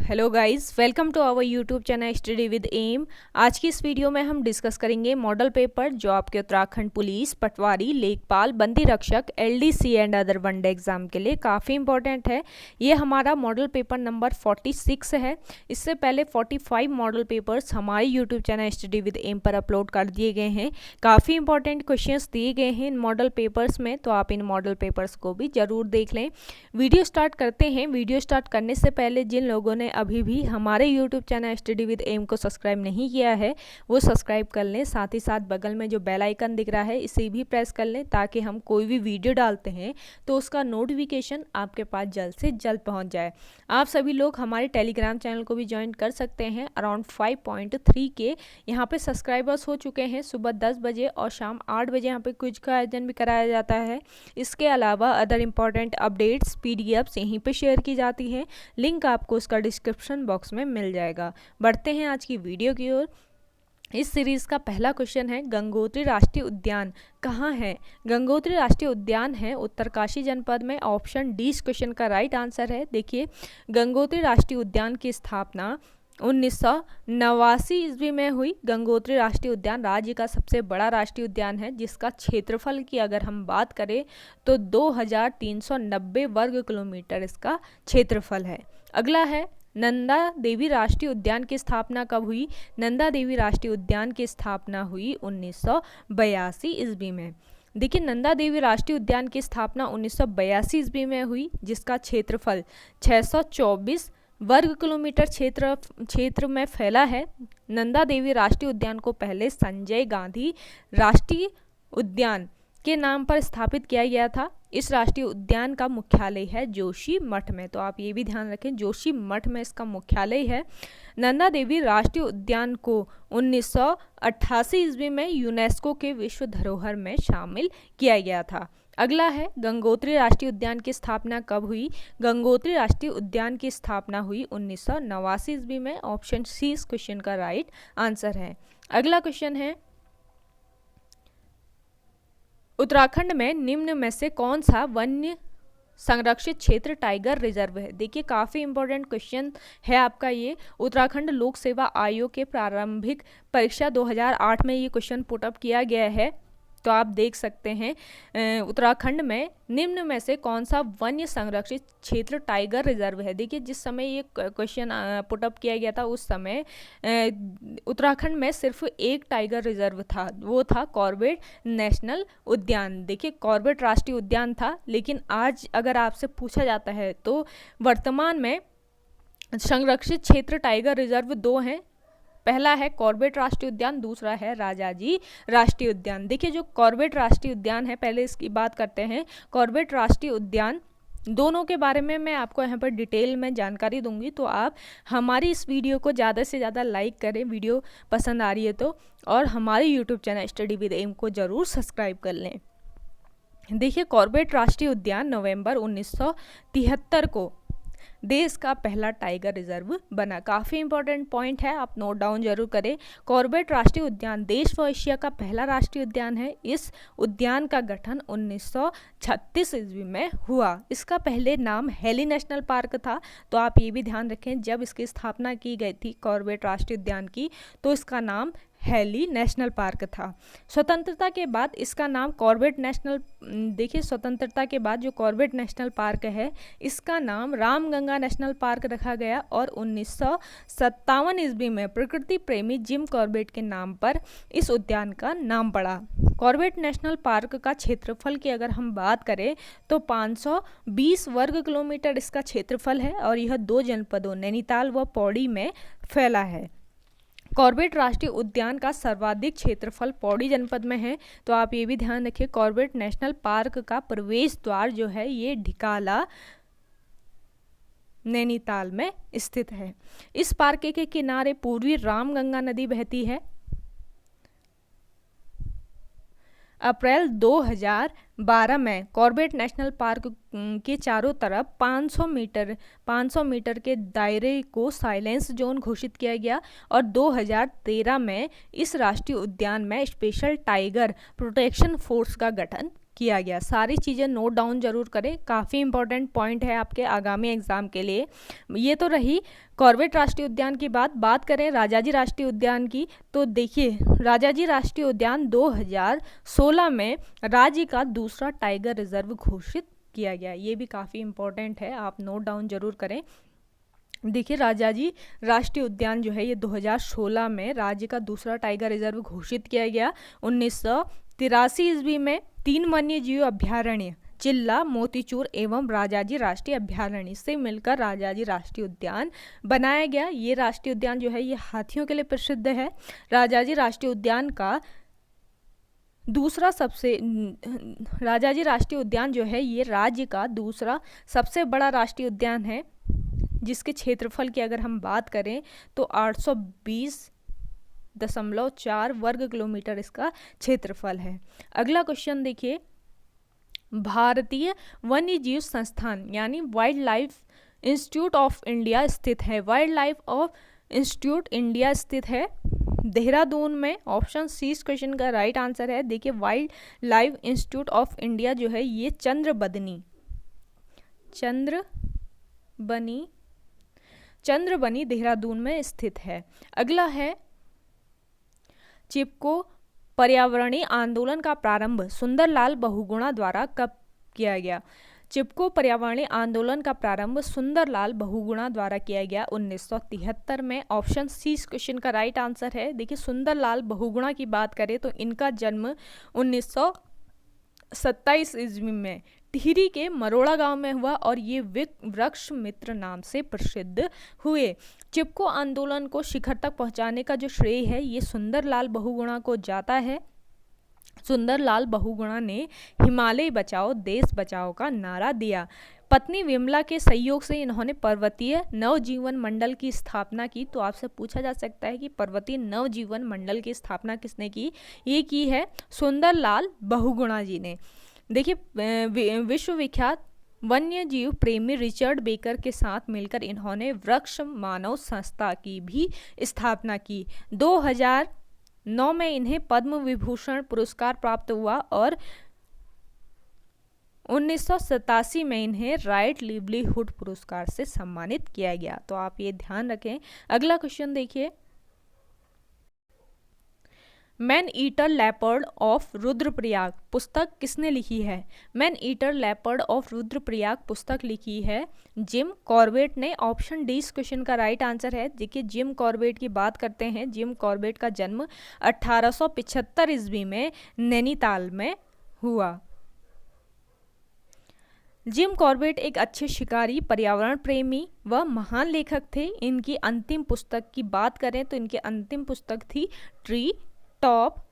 Hello guys, welcome to our YouTube channel study with M. आज की इस video में हम डिस्कस करेंगे मॉडल पेपर जो आपके उत्तराखंड पुलिस, पटवारी, लेखपाल, बंदी रक्षक, LDC and other one day exam के लिए काफ़ी इंपॉर्टेंट है। ये हमारा मॉडल पेपर नंबर 46 है। इससे पहले 45 मॉडल पेपर्स हमारे YouTube channel study with M पर अपलोड कर दिए गए हैं। काफ़ी इंपॉर्टेंट क्वेश्चंस दिए गए हैं इन मॉडल पेपर्स में, तो आप इन मॉडल पेपर्स को भी ज़रूर देख लें। वीडियो स्टार्ट करते हैं। वीडियो स्टार्ट करने से पहले जिन लोगों ने अभी भी हमारे YouTube channel study with M को सब्सक्राइब नहीं किया है वो सब्सक्राइब कर लें। साथ ही साथ बगल में जो बेल आइकन दिख रहा है इसे भी प्रेस कर लें ताकि हम कोई भी वीडियो डालते हैं तो उसका नोटिफिकेशन आपके पास जल्द से जल्द पहुंच जाए। आप सभी लोग हमारे टेलीग्राम चैनल को भी ज्वाइन कर सकते हैं। अराउंड 5.3 के यहाँ पे सब्सक्राइबर्स हो चुके हैं। सुबह 10 बजे और शाम 8 बजे यहाँ पे क्विज का आयोजन भी कराया जाता है। इसके अलावा अदर इम्पॉर्टेंट अपडेट्स पीडीएफ्स यहीं पे शेयर की जाती हैं। लिंक आपको उसका डिस्क्रिप्शन बॉक्स में मिल जाएगा। बढ़ते हैं आज की वीडियो की ओर। इस सीरीज का पहला क्वेश्चन है, गंगोत्री राष्ट्रीय उद्यान कहाँ है? गंगोत्री राष्ट्रीय उद्यान है उत्तरकाशी जनपद में। ऑप्शन डी इस क्वेश्चन का राइट आंसर है। देखिए, गंगोत्री राष्ट्रीय उद्यान की स्थापना 1989 ईस्वी में हुई। गंगोत्री राष्ट्रीय उद्यान राज्य का सबसे बड़ा राष्ट्रीय उद्यान है जिसका क्षेत्रफल की अगर हम बात करें तो 2390 वर्ग किलोमीटर इसका क्षेत्रफल है। अगला है, नंदा देवी राष्ट्रीय उद्यान की स्थापना कब हुई? नंदा देवी राष्ट्रीय उद्यान की स्थापना हुई 1982 ईस्वी में। देखिए, नंदा देवी राष्ट्रीय उद्यान की स्थापना 1982 ईस्वी में हुई जिसका क्षेत्रफल 624 वर्ग किलोमीटर क्षेत्र में फैला है। नंदा देवी राष्ट्रीय उद्यान को पहले संजय गांधी राष्ट्रीय उद्यान के नाम पर स्थापित किया गया था। इस राष्ट्रीय उद्यान का मुख्यालय है जोशी मठ में, तो आप ये भी ध्यान रखें जोशी मठ में इसका मुख्यालय है। नंदा देवी राष्ट्रीय उद्यान को 1988 ईस्वी में यूनेस्को के विश्व धरोहर में शामिल किया गया था। अगला है, गंगोत्री राष्ट्रीय उद्यान की स्थापना कब हुई? गंगोत्री राष्ट्रीय उद्यान की स्थापना हुई 1989 ईस्वी में। ऑप्शन सी इस क्वेश्चन का राइट आंसर है। अगला क्वेश्चन है, उत्तराखंड में निम्न में से कौन सा वन्य संरक्षित क्षेत्र टाइगर रिजर्व है? देखिए, काफ़ी इंपॉर्टेंट क्वेश्चन है आपका ये। उत्तराखंड लोक सेवा आयोग के प्रारंभिक परीक्षा 2008 में ये क्वेश्चन पुटअप किया गया है। तो आप देख सकते हैं उत्तराखंड में निम्न में से कौन सा वन्य संरक्षित क्षेत्र टाइगर रिजर्व है। देखिए, जिस समय ये क्वेश्चन पुटअप किया गया था उस समय उत्तराखंड में सिर्फ एक टाइगर रिजर्व था, वो था कॉर्बेट नेशनल उद्यान। देखिए, कॉर्बेट राष्ट्रीय उद्यान था, लेकिन आज अगर आपसे पूछा जाता है तो वर्तमान में संरक्षित क्षेत्र टाइगर रिजर्व 2 हैं। पहला है कॉर्बेट राष्ट्रीय उद्यान, दूसरा है राजाजी राष्ट्रीय उद्यान। देखिए, जो कॉर्बेट राष्ट्रीय उद्यान है, पहले इसकी बात करते हैं। कॉर्बेट राष्ट्रीय उद्यान दोनों के बारे में मैं आपको यहाँ पर डिटेल में जानकारी दूंगी, तो आप हमारी इस वीडियो को ज़्यादा से ज़्यादा लाइक करें वीडियो पसंद आ रही है तो, और हमारे YouTube channel study with M को ज़रूर सब्सक्राइब कर लें। देखिए, कॉर्बेट राष्ट्रीय उद्यान नवंबर 1973 को देश का पहला टाइगर रिजर्व बना। काफ़ी इंपॉर्टेंट पॉइंट है, आप नोट डाउन जरूर करें। कॉर्बेट राष्ट्रीय उद्यान देश व एशिया का पहला राष्ट्रीय उद्यान है। इस उद्यान का गठन 1936 ईस्वी में हुआ। इसका पहले नाम हेली नेशनल पार्क था। तो आप ये भी ध्यान रखें, जब इसकी स्थापना की गई थी कॉर्बेट राष्ट्रीय उद्यान की तो इसका नाम हेली नेशनल पार्क था। स्वतंत्रता के बाद इसका नाम कॉर्बेट नेशनल, देखिए स्वतंत्रता के बाद जो कॉर्बेट नेशनल पार्क है इसका नाम रामगंगा नेशनल पार्क रखा गया और 1957 ईस्वी में प्रकृति प्रेमी जिम कॉर्बेट के नाम पर इस उद्यान का नाम पड़ा। कॉर्बेट नेशनल पार्क का क्षेत्रफल की अगर हम बात करें तो 520 वर्ग किलोमीटर इसका क्षेत्रफल है और यह 2 जनपदों नैनीताल व पौड़ी में फैला है। कॉर्बेट राष्ट्रीय उद्यान का सर्वाधिक क्षेत्रफल पौड़ी जनपद में है। तो आप ये भी ध्यान रखिए, कॉर्बेट नेशनल पार्क का प्रवेश द्वार जो है ये ढिकाला नैनीताल में स्थित है। इस पार्क के किनारे पूर्वी रामगंगा नदी बहती है। अप्रैल 2012 में कॉर्बेट नेशनल पार्क के चारों तरफ 500 मीटर के दायरे को साइलेंस जोन घोषित किया गया और 2013 में इस राष्ट्रीय उद्यान में स्पेशल टाइगर प्रोटेक्शन फोर्स का गठन किया गया। सारी चीज़ें नोट डाउन जरूर करें, काफ़ी इंपॉर्टेंट पॉइंट है आपके आगामी एग्जाम के लिए। ये तो रही कॉर्बेट राष्ट्रीय उद्यान की बात करें राजाजी राष्ट्रीय उद्यान की, तो देखिए राजाजी राष्ट्रीय उद्यान 2016 में राज्य का दूसरा टाइगर रिजर्व घोषित किया गया। ये भी काफ़ी इंपॉर्टेंट है, आप नोट डाउन जरूर करें। देखिए राजाजी राष्ट्रीय उद्यान जो है ये 2016 में राज्य का दूसरा टाइगर रिजर्व घोषित किया गया। 1983 ईस्वी में 3 वन्य जीव अभ्यारण्य चिल्ला, मोतीचूर एवं राजाजी राष्ट्रीय अभ्यारण्य से मिलकर राजाजी राष्ट्रीय उद्यान बनाया गया। ये राष्ट्रीय उद्यान जो है ये हाथियों के लिए प्रसिद्ध है। राजाजी राष्ट्रीय उद्यान का राजाजी राष्ट्रीय उद्यान जो है ये राज्य का दूसरा सबसे बड़ा राष्ट्रीय उद्यान है, जिसके क्षेत्रफल की अगर हम बात करें तो 820.4 वर्ग किलोमीटर इसका क्षेत्रफल है। अगला क्वेश्चन देखिए, भारतीय वन्य जीव संस्थान यानी wild life institute of India स्थित है। Wild life of institute India स्थित है देहरादून में। ऑप्शन सी इस क्वेश्चन का राइट आंसर है। देखिए wild life institute of India जो है ये चंद्रबनी देहरादून में स्थित है। अगला है चिपको पर्यावरणीय आंदोलन का प्रारंभ सुंदरलाल बहुगुणा द्वारा कब किया गया। चिपको पर्यावरणीय आंदोलन का प्रारंभ सुंदरलाल बहुगुणा द्वारा किया गया 1973 में। ऑप्शन सी इस क्वेश्चन का राइट आंसर है। देखिए सुंदरलाल बहुगुणा की बात करें तो इनका जन्म 1927 ईस्वी में टिहरी के मरोड़ा गांव में हुआ और ये वृक्ष मित्र नाम से प्रसिद्ध हुए। चिपको आंदोलन को शिखर तक पहुंचाने का जो श्रेय है ये सुंदरलाल बहुगुणा को जाता है। सुंदरलाल बहुगुणा ने हिमालय बचाओ देश बचाओ का नारा दिया। पत्नी विमला के सहयोग से इन्होंने पर्वतीय नवजीवन मंडल की स्थापना की। तो आपसे पूछा जा सकता है कि पर्वतीय नवजीवन मंडल की स्थापना किसने की। ये की है सुंदरलाल बहुगुणा जी ने। देखिए विश्वविख्यात वन्य जीव प्रेमी रिचर्ड बेकर के साथ मिलकर इन्होंने वृक्ष मानव संस्था की भी स्थापना की। 2009 में इन्हें पद्म विभूषण पुरस्कार प्राप्त हुआ और 1987 में इन्हें राइट लिवलीहुड पुरस्कार से सम्मानित किया गया। तो आप ये ध्यान रखें। अगला क्वेश्चन देखिए, man eater leopard of Rudraprayag पुस्तक किसने लिखी है। Man eater leopard of Rudraprayag पुस्तक लिखी है जिम कॉर्बेट ने। ऑप्शन डी इस क्वेश्चन का राइट आंसर है। देखिए जिम कॉर्बेट की बात करते हैं। जिम कॉर्बेट का जन्म 1875 ईस्वी में नैनीताल में हुआ। जिम कॉर्बेट एक अच्छे शिकारी, पर्यावरण प्रेमी व महान लेखक थे। इनकी अंतिम पुस्तक की बात करें तो इनकी अंतिम पुस्तक थी ट्री टॉप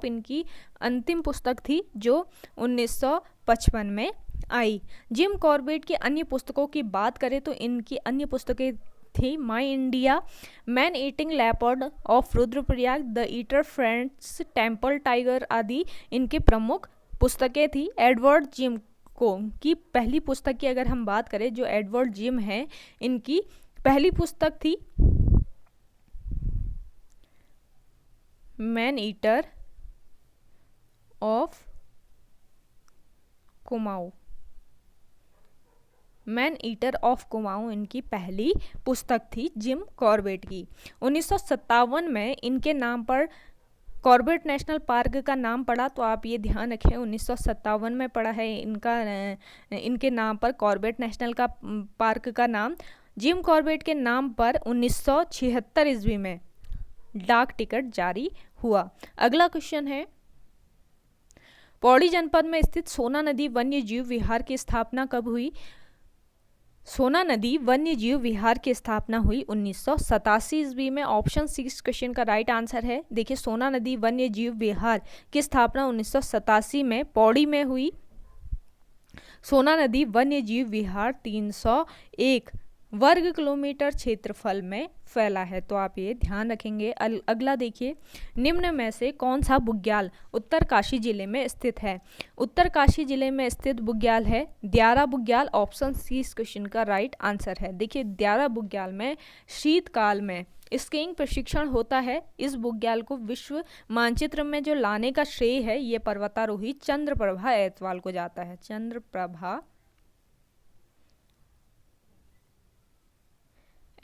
इनकी अंतिम पुस्तक थी जो 1955 में आई। जिम कॉर्बेट की अन्य पुस्तकों की बात करें तो इनकी अन्य पुस्तकें थी My India, Man Eating Leopard of Rudraprayag, the eater friends, Temple Tiger आदि इनके प्रमुख पुस्तकें थी। एडवर्ड जिम को की पहली पुस्तक की अगर हम बात करें, जो एडवर्ड जिम है इनकी पहली पुस्तक थी man eater of Kumaon. Man eater of Kumaon इनकी पहली पुस्तक थी जिम कॉर्बेट की। 1957 में इनके नाम पर कॉर्बेट नेशनल पार्क का नाम पड़ा। तो आप ये ध्यान रखें 1957 में पड़ा है इनके नाम पर कॉर्बेट नेशनल का पार्क का नाम। जिम कॉर्बेट के नाम पर 1976 ईस्वी में डाक टिकट जारी हुआ। अगला क्वेश्चन है, पौड़ी जनपद में स्थित सोना नदी वन्य जीव विहार की स्थापना कब हुई। सोना नदी वन्य जीव विहार की स्थापना हुई 1987 ईस्वी में। ऑप्शन सी इस क्वेश्चन का राइट आंसर है। देखिए सोना नदी वन्य जीव विहार की स्थापना 1987 में पौड़ी में हुई। सोना नदी वन्य जीव विहार 301 वर्ग किलोमीटर क्षेत्रफल में फैला है। तो आप ये ध्यान रखेंगे। अगला देखिए, निम्न में से कौन सा बुग्याल उत्तरकाशी जिले में स्थित है। उत्तरकाशी जिले में स्थित बुग्याल है द्यारा बुग्याल। ऑप्शन सी इस क्वेश्चन का राइट आंसर है। देखिए द्यारा बुग्याल में शीतकाल में स्कीइंग प्रशिक्षण होता है। इस बुग्याल को विश्व मानचित्र में जो लाने का श्रेय है ये पर्वतारोही चंद्रप्रभा ऐतवाल को जाता है। चंद्रप्रभा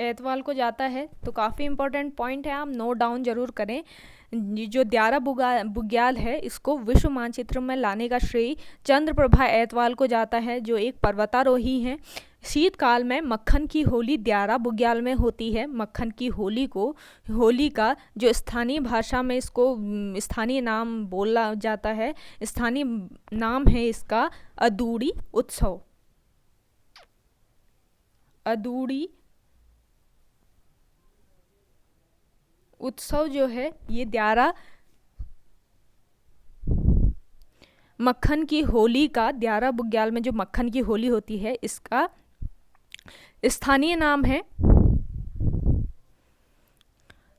ऐतवाल को जाता है। तो काफ़ी इंपॉर्टेंट पॉइंट है, आप नोट डाउन जरूर करें। जो द्यारा बुग्याल है इसको विश्व मानचित्र में लाने का श्रेय चंद्रप्रभा ऐतवाल को जाता है, जो एक पर्वतारोही हैं। शीतकाल में मक्खन की होली द्यारा बुग्याल में होती है। मक्खन की होली का जो स्थानीय भाषा में इसको स्थानीय नाम बोला जाता है, स्थानीय नाम है इसका अदूड़ी उत्सव। अदूड़ी उत्सव जो है ये द्यारा मक्खन की होली का, द्यारा बुग्याल में जो मक्खन की होली होती है इसका स्थानीय नाम है।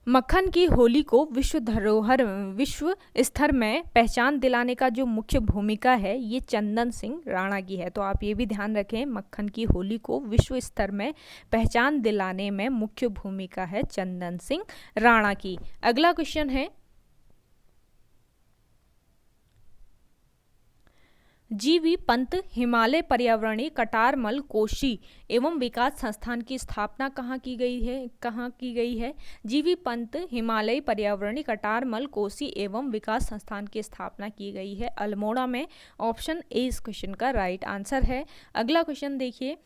मक्खन की होली को विश्व स्तर में पहचान दिलाने का जो मुख्य भूमिका है ये चंदन सिंह राणा की है। तो आप ये भी ध्यान रखें, मक्खन की होली को विश्व स्तर में पहचान दिलाने में मुख्य भूमिका है चंदन सिंह राणा की। अगला क्वेश्चन है, जी.वी. पंत हिमालय पर्यावरणीय कटारमल कोशी एवं विकास संस्थान की स्थापना कहाँ की गई है? जी.वी. पंत हिमालय पर्यावरणीय कटारमल कोशी एवं विकास संस्थान की स्थापना की गई है अल्मोड़ा में। ऑप्शन ए इस क्वेश्चन का राइट आंसर है। अगला क्वेश्चन देखिए,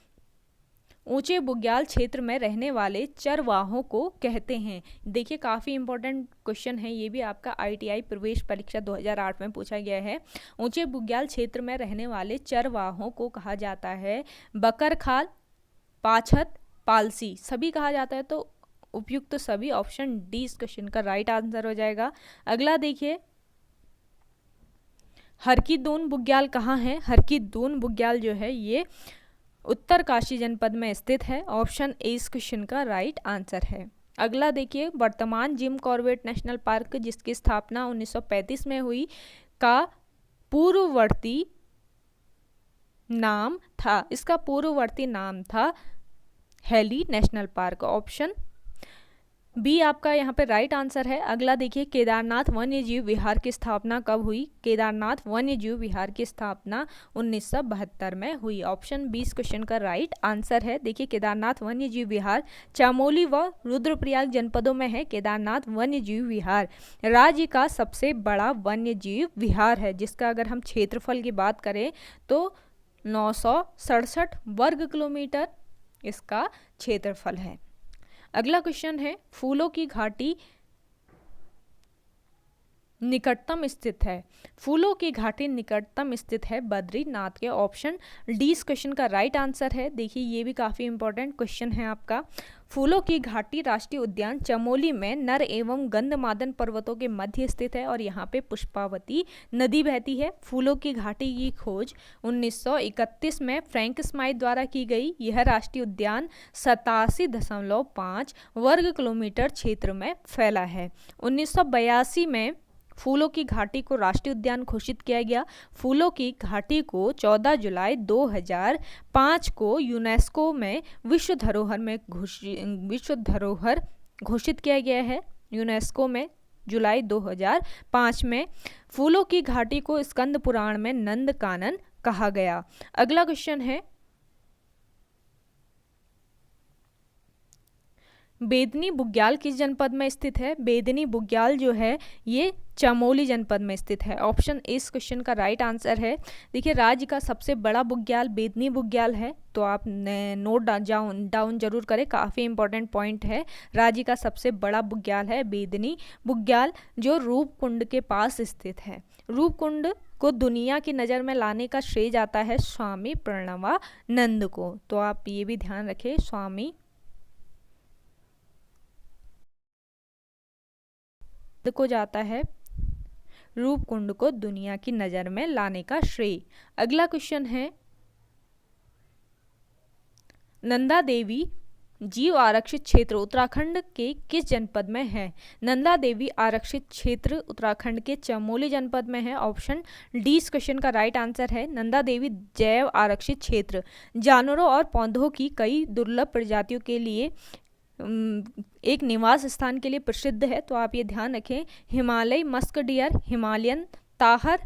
ऊंचे बुग्याल क्षेत्र में रहने वाले चरवाहों को कहते हैं। देखिए काफ़ी इंपॉर्टेंट क्वेश्चन है, ये भी आपका ITI प्रवेश परीक्षा 2008 में पूछा गया है। ऊंचे बुग्याल क्षेत्र में रहने वाले चरवाहों को कहा जाता है बकरखाल, पाछत, पालसी, सभी कहा जाता है। तो उपयुक्त सभी, ऑप्शन डी इस क्वेश्चन का राइट आंसर हो जाएगा। अगला देखिए, हरकी-दून बुग्याल कहाँ है? हरकी-दून बुग्याल जो है ये उत्तरकाशी जनपद में स्थित है। ऑप्शन ए इस क्वेश्चन का राइट आंसर है। अगला देखिए, वर्तमान जिम कॉर्बेट नेशनल पार्क जिसकी स्थापना 1935 में हुई का पूर्ववर्ती नाम था, इसका पूर्ववर्ती नाम था Hailey national park. Option B आपका यहाँ पे राइट आंसर है। अगला देखिए, केदारनाथ वन्यजीव विहार की स्थापना कब हुई? केदारनाथ वन्यजीव विहार की स्थापना 1972 में हुई। ऑप्शन बी इस क्वेश्चन का राइट आंसर है। देखिए, केदारनाथ वन्यजीव विहार चमोली व रुद्रप्रयाग जनपदों में है। केदारनाथ वन्यजीव विहार राज्य का सबसे बड़ा वन्यजीव विहार है, जिसका अगर हम क्षेत्रफल की बात करें तो 967 वर्ग किलोमीटर इसका क्षेत्रफल है। अगला क्वेश्चन है, फूलों की घाटी निकटतम स्थित है। फूलों की घाटी निकटतम स्थित है बद्रीनाथ के। ऑप्शन डी इस क्वेश्चन का राइट आंसर है। देखिए ये भी काफ़ी इंपॉर्टेंट क्वेश्चन है आपका। फूलों की घाटी राष्ट्रीय उद्यान चमोली में नर एवं गंधमादन पर्वतों के मध्य स्थित है और यहाँ पे पुष्पावती नदी बहती है। फूलों की घाटी की खोज 1931 में फ्रैंक स्माइथ द्वारा की गई। यह राष्ट्रीय उद्यान 87.5 वर्ग किलोमीटर क्षेत्र में फैला है। 1982 में फूलों की घाटी को राष्ट्रीय उद्यान घोषित किया गया। फूलों की घाटी को 14 जुलाई 2005 को यूनेस्को में विश्व धरोहर घोषित किया गया है। यूनेस्को में जुलाई 2005 में फूलों की घाटी को स्कंद पुराण में नंद कानन कहा गया। अगला क्वेश्चन है, बेदनी बुग्याल किस जनपद में स्थित है? बेदनी बुग्याल जो है ये चमोली जनपद में स्थित है। ऑप्शन ए इस क्वेश्चन का राइट आंसर है। देखिए राज्य का सबसे बड़ा बुग्याल बेदनी बुग्याल है, तो आप नोट डाउन जरूर करें, काफ़ी इंपॉर्टेंट पॉइंट है। राज्य का सबसे बड़ा बुग्याल है बेदनी बुग्याल, जो रूपकुंड के पास स्थित है। रूपकुंड को दुनिया की नज़र में लाने का श्रेय जाता है स्वामी प्रणवानंद को। तो आप ये भी ध्यान रखें, स्वामी को जाता है रूपकुंड को दुनिया की नज़र में लाने का श्रेय। अगला क्वेश्चन है, नंदा देवी जीव आरक्षित क्षेत्र उत्तराखंड के किस जनपद में है? नंदा देवी आरक्षित क्षेत्र उत्तराखंड के चमोली जनपद में है। ऑप्शन डी इस क्वेश्चन का राइट आंसर है। नंदा देवी जैव आरक्षित क्षेत्र जानवरों और पौधों की कई दुर्लभ प्रजातियों के लिए एक निवास स्थान के लिए प्रसिद्ध है, तो आप ये ध्यान रखें। Himalaya musk deer, Himalayan tahr,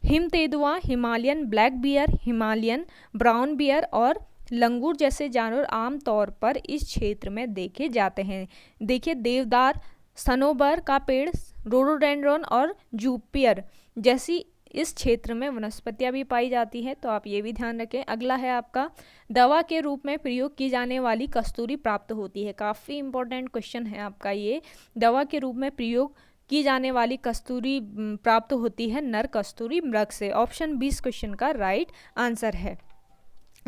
हिम तेंदुआ, Himalayan black bear, Himalayan brown bear और लंगूर जैसे जानवर आमतौर पर इस क्षेत्र में देखे जाते हैं। देखिए, देवदार, सनोबर का पेड़, रोडोडेंड्रॉन और जूपियर जैसी इस क्षेत्र में वनस्पतियां भी पाई जाती हैं, तो आप ये भी ध्यान रखें। अगला है आपका, दवा के रूप में प्रयोग की जाने वाली कस्तूरी प्राप्त होती है। काफ़ी इंपॉर्टेंट क्वेश्चन है आपका ये। दवा के रूप में प्रयोग की जाने वाली कस्तूरी प्राप्त होती है नर कस्तूरी मृग से। ऑप्शन 20 क्वेश्चन का राइट आंसर है।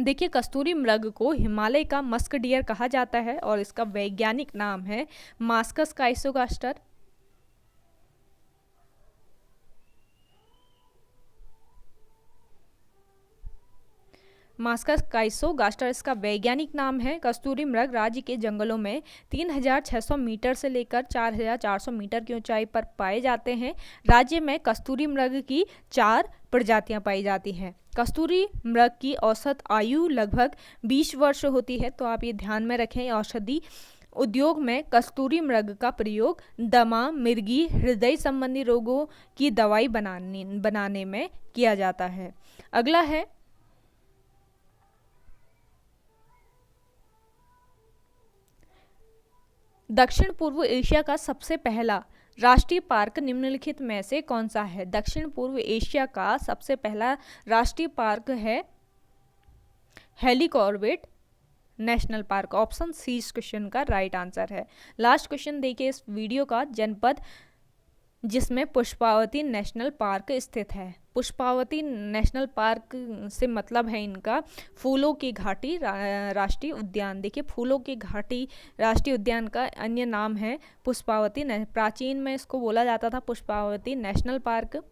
देखिए, कस्तूरी मृग को हिमालय का मस्क डियर कहा जाता है और इसका वैज्ञानिक नाम है मास्कस काइसोगास्टर। मास्कस काइसोगास्टर इसका वैज्ञानिक नाम है। कस्तूरी मृग राज्य के जंगलों में 3600 मीटर से लेकर 4400 मीटर की ऊंचाई पर पाए जाते हैं। राज्य में कस्तूरी मृग की 4 प्रजातियां पाई जाती हैं। कस्तूरी मृग की औसत आयु लगभग 20 वर्ष होती है, तो आप ये ध्यान में रखें। औषधि उद्योग में कस्तूरी मृग का प्रयोग दमा, मिर्गी, हृदय संबंधी रोगों की दवाई बनाने में किया जाता है। अगला है, दक्षिण पूर्व एशिया का सबसे पहला राष्ट्रीय पार्क निम्नलिखित में से कौन सा है? दक्षिण पूर्व एशिया का सबसे पहला राष्ट्रीय पार्क है हेलीकॉर्बेट नेशनल पार्क। ऑप्शन सी इस क्वेश्चन का राइट आंसर है। लास्ट क्वेश्चन देखिए इस वीडियो का, जनपद जिसमें पुष्पावती नेशनल पार्क स्थित है। पुष्पावती नेशनल पार्क से मतलब है इनका फूलों की घाटी राष्ट्रीय उद्यान। देखिए, फूलों की घाटी राष्ट्रीय उद्यान का अन्य नाम है पुष्पावती। प्राचीन में इसको बोला जाता था पुष्पावती नेशनल पार्क।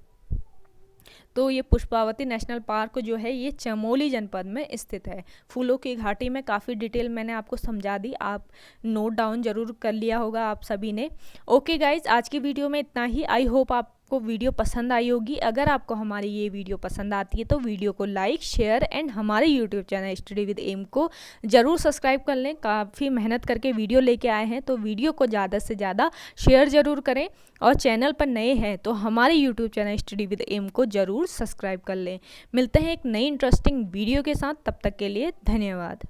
तो ये पुष्पावती नेशनल पार्क जो है ये चमोली जनपद में स्थित है। फूलों की घाटी में काफ़ी डिटेल मैंने आपको समझा दी, आप नोट डाउन जरूर कर लिया होगा आप सभी ने। ओके गाइज, आज की वीडियो में इतना ही। आई होप आपको वीडियो पसंद आई होगी। अगर आपको हमारी ये वीडियो पसंद आती है तो वीडियो को लाइक, शेयर एंड हमारे YouTube channel study with M को ज़रूर सब्सक्राइब कर लें। काफ़ी मेहनत करके वीडियो लेके आए हैं, तो वीडियो को ज़्यादा से ज़्यादा शेयर ज़रूर करें। और चैनल पर नए हैं तो हमारे YouTube channel study with M को ज़रूर सब्सक्राइब कर लें। मिलते हैं एक नई इंटरेस्टिंग वीडियो के साथ, तब तक के लिए धन्यवाद।